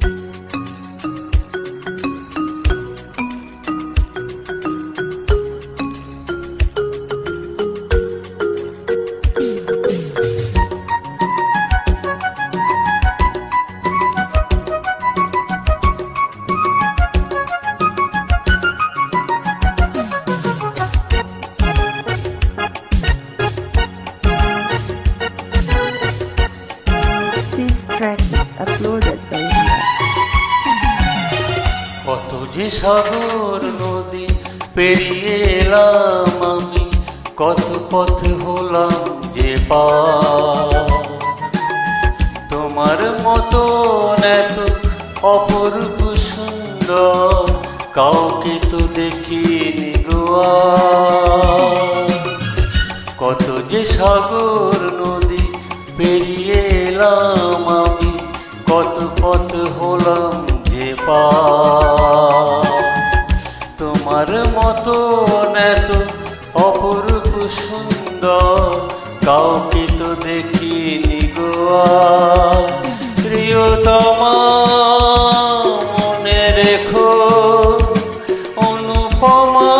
This track is uploaded by Ria. কত যে সাগর নদী পেরিয়ে এলাম আমি, কত পথ হলাম যে পার। তোমার মতন এত অপরূপ সুন্দর কাউকে তো দেখিনি গো আর। কত যে সাগর নদী পেরিয়ে এলাম আমি, কত পথ হলাম যে পার। তোমার মতন এত অপরূপ সুন্দর কাউকে তো দেখিনি গো আর। প্রিয়তমা মনে রেখো, অনুপমা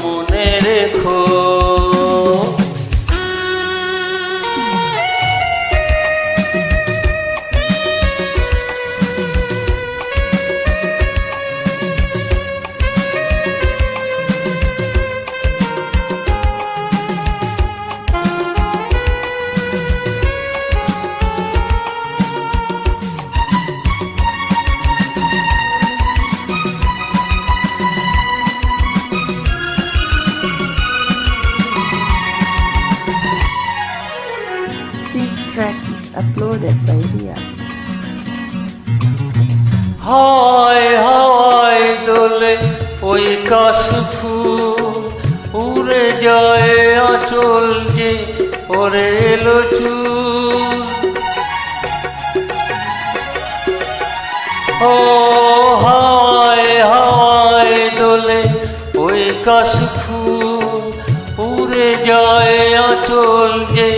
মনে রেখো। This track is uploaded by Ria. হায় হায় দোলে ওই কাশফুল, উড়ে যায় আঁচল যে ওরে এলো চুল। ও হায় হায় দোলে ওই কাশফুল, উড়ে যায় আঁচল যে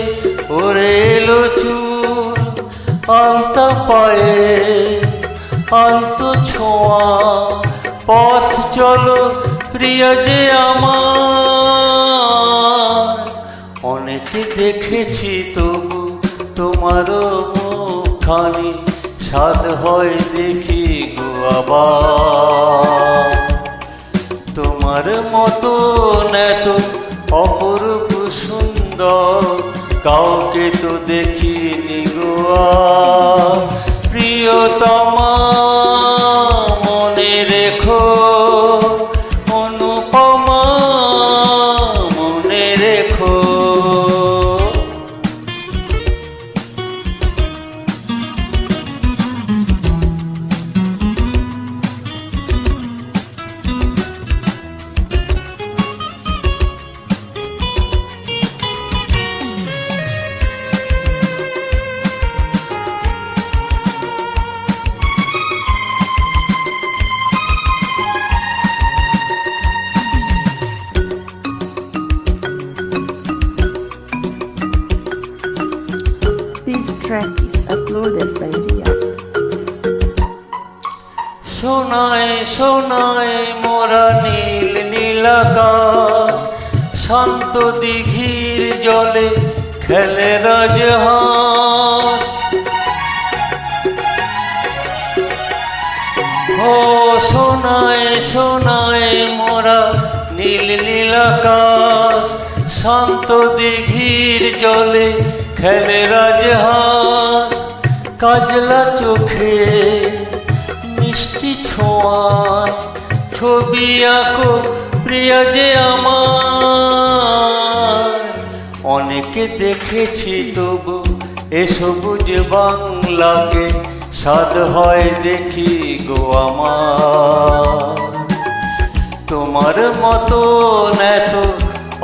ওরে এলো চুল। আলতা পায়ে আলতো ছোঁয়া, পথ চলো প্রিয় যে আমার। অনেকে দেখেছি তবু তোমারও মুখখানি, স্বাদ হয় দেখি গো আবার। তোমার মতন এত অপরূপ সুন্দর কাউকে তো দেখিনি গো আর। প্রিয়তমা মনে রেখো, অনুপমা মনে রেখো। This track is uploaded by Ria. সোনায় সোনায় মোরা নীল নীল আকাশ, শান্ত দিঘির জলে খেলে রাজহাঁস। ও সোনায় সোনায় মোরা নীল নীল আকাশ, শান্ত দিঘির জলে খেলে রাজহাঁস। কাজলা চোখে মিষ্টি ছোঁয়ায় ছবি আঁকো প্রিয় যে আমার। অনেকে দেখেছি তবু এ সবুজ বাংলাকে, স্বাদ হয় দেখি গো আমার। তোমার মতন এত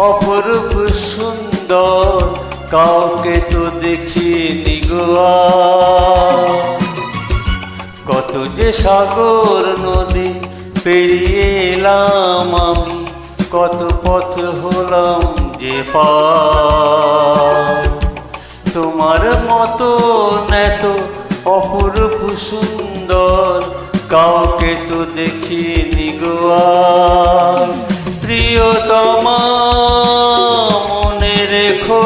অপরূপ সুন্দর কাউকে তো দেখিনি গো আর। কত যে সাগর নদী পেরিয়ে এলাম আমি, কত পথ হলাম যে পার। তোমার মতন এত অপরূপ সুন্দর কাউকে তো দেখিনি গো আর। প্রিয়তমা মনে রেখো